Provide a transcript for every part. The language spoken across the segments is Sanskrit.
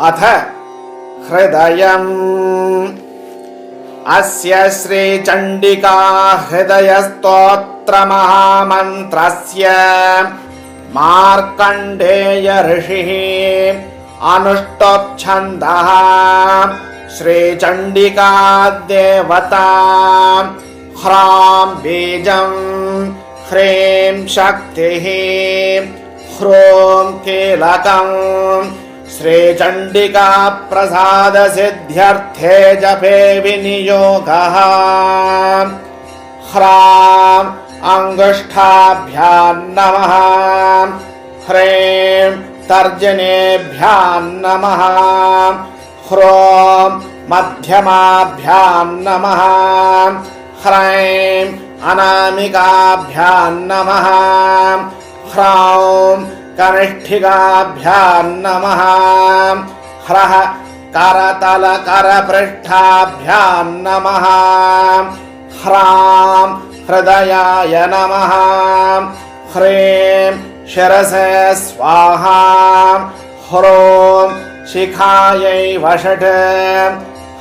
अथ हृदयम्। अस्य श्रीचण्डिका हृदयस्तोत्रमहामन्त्रस्य मार्कण्डेय ऋषिः अनुष्टोप्छन्दः। श्रीचण्डिका देवता ह्रां बीजं ह्रीं शक्तिः ह्रूं कीलकम्। श्रीचण्डिका प्रसाद सिद्ध्यर्थे जपे विनियोगः। ह्रां अंगुष्ठाभ्यां नमः। ह्रीं तर्जनेभ्यां नमः। ह्रूं मध्यमाभ्यां नमः। ह्रीं अनामिकाभ्यां नमः। ह्रौं कनिष्ठिकाभ्यां नमः। ह्रः करतलकरपृष्ठाभ्यां नमः। ह्रां हृदयाय नमः। ह्रीं शिरसे स्वाहा। ह्रूं शिखायै वषट्।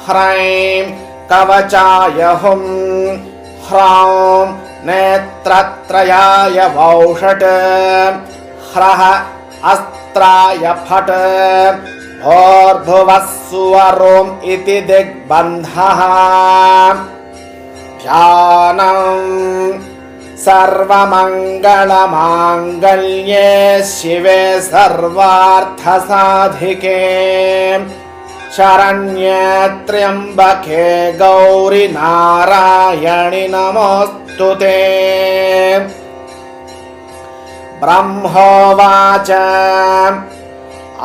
ह्रीं कवचाय हुं। ह्रौं नेत्रत्रयाय वौषट्। ह्रः अस्त्राय फट्। भूर्भुवः सुवरोम् इति दिग्बन्धः। ध्यानम्। सर्वमङ्गलमाङ्गल्ये शिवे सर्वार्थसाधिके शरण्ये त्र्यम्बके गौरि नारायणि नमोऽस्तुते। ब्रह्मोवाच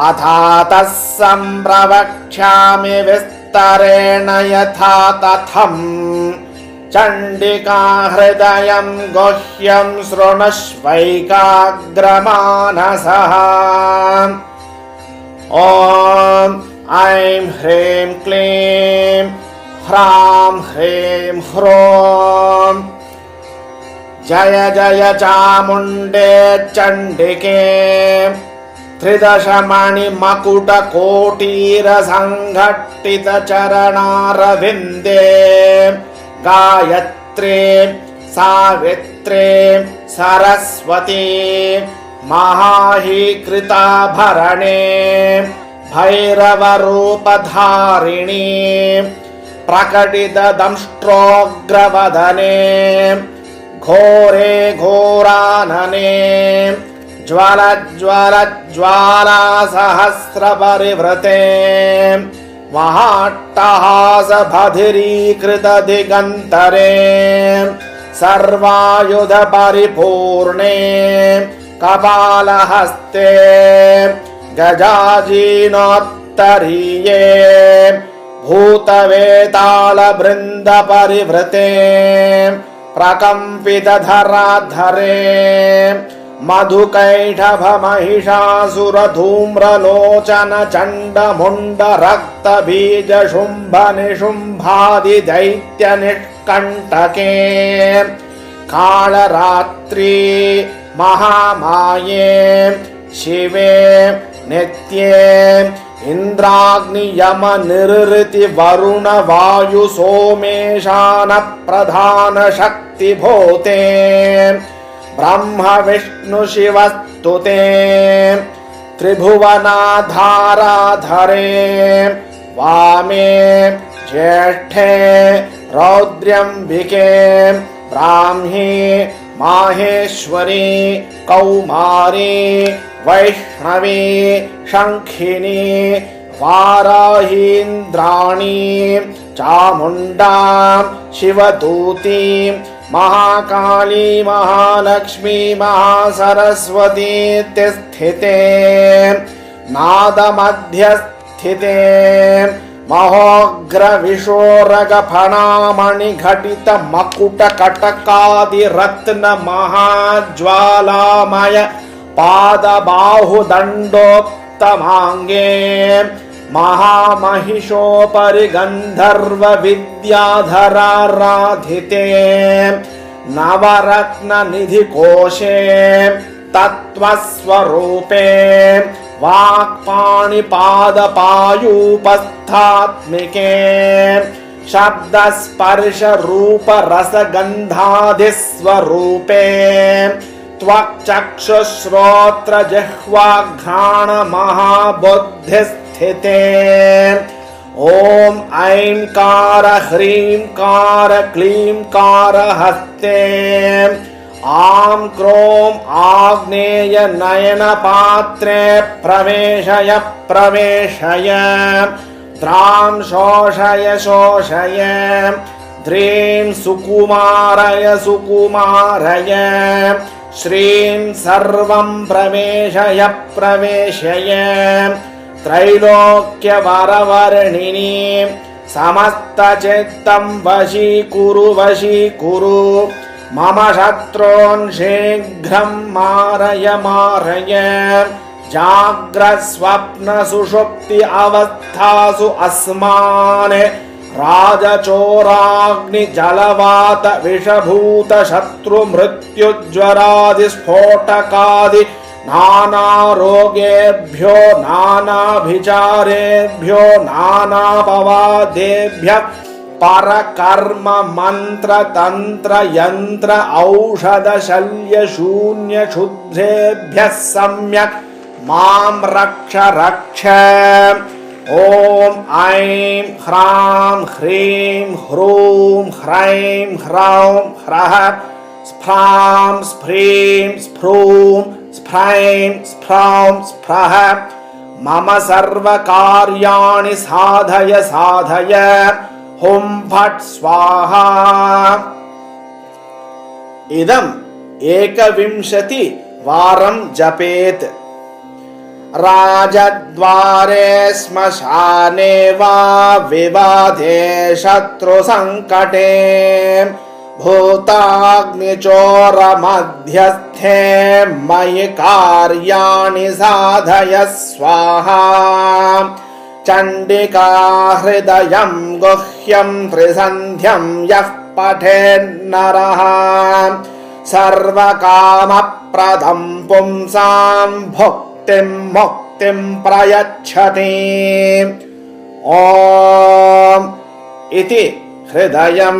अथातः सम्प्रवक्ष्यामि विस्तरेण यथा तथम्। चण्डिका हृदयं गुह्यं शृणुष्वैकाग्रमानसः। ॐ ऐं ह्रीं क्लीं ह्रां ह्रीं ह्रूं जय जय चामुण्डे चण्डिके। त्रिदशमणिमकुटकोटीरसङ्घट्टितचरणारविन्दे गायत्री सावित्री सरस्वती महाहीकृताभरणे भैरवरूपधारिणी प्रकटितदंष्ट्रोग्रवदने घोरे घोरानने ज्वलज्वलज्वालासहस्रपरिवृते महाट्टहासबधिरीकृतदिगन्तरे सर्वायुधपरिपूर्णे कपालहस्ते गजाजीनोत्तरीये भूतवेतालबृन्दपरिवृते प्रकम्पितधराधरे मधुकैटभमहिषासुरधूम्रलोचन चण्डमुण्डरक्तबीजशुम्भनिशुम्भादिदैत्यनिष्कण्टके कालरात्रि महामाये शिवे नित्ये इन्द्राग्नियमनिरृतिवरुणवायुसोमेशान प्रधानशक्तिभूते ब्रह्म विष्णु शिवस्तुते त्रिभुवनाधाराधरे वामे ज्येष्ठे रौद्र्यम्बिके ब्राह्मी माहेश्वरी कौमारी वैष्णवी शङ्खिनी वाराहीन्द्राणी चामुण्डा शिवदूती महाकाली महालक्ष्मी महासरस्वती स्थिते नादमध्यस्थिते महोग्रविशोरगफणामणिघटितमकुटकटकादिरत्नमहाज्वालामय पादबाहुदण्डोत्तमाङ्गे महामहिषोपरि गन्धर्व विद्याधराराधिते नवरत्न निधि कोशे तत्त्वस्वरूपे वाक्पाणिपादपायूपस्थात्मिके शब्दस्पर्शरूपरसगन्धादिस्वरूपे त्वक्चक्षुश्रोत्रजिह्वाघ्राणमहाबुद्धिस्थिते ॐ ऐंकार ह्रींकार क्लींकार हस्ते आं क्रों आग्नेय नयनपात्रे प्रवेशय प्रवेशय द्रां शोषय शोषय द्रीं सुकुमारय सुकुमारय श्रीं सर्वं प्रवेशय प्रवेशय त्रैलोक्यवरवर्णिनी समस्तचित्तं वशीकुरु वशीकुरु मम शत्रून् शीघ्रं मारय मारय जाग्रत्स्वप्नसुषुप्ति अवस्थासु अस्मान् राजचोराग्निजलवात विषभूत शत्रुमृत्युज्वरादिस्फोटकादि नानारोगेभ्यो नानाभिचारेभ्यो नानापवादेभ्यः परकर्म मंत्र तंत्र यंत्र औषध शल्य शून्य क्षुद्रेभ्यः सम्यक् मां रक्ष रक्ष ॐ ऐं ह्रां ह्रीं ह्रूं ह्रैं ह्रौं ह्रः स्फ्रां स्फ्रीं स्फ्रूं स्फ्रैं स्फ्रौं स्फ्रः मम सर्वकार्याणि साधय साधय हुं फट् स्वाहा। इदं 21 वारं जपेत्। राजद्वारे श्मशाने वा विवादे शत्रुसङ्कटे भूताग्निचोरमध्यस्थे मयि कार्याणि साधय स्वाहा। चण्डिका हृदयं गुह्यं त्रिसन्ध्यं यः पठेन्नरः सर्वकामप्रदं पुंसां भुक्तिं मुक्तिं प्रयच्छति। ॐ इति हृदयं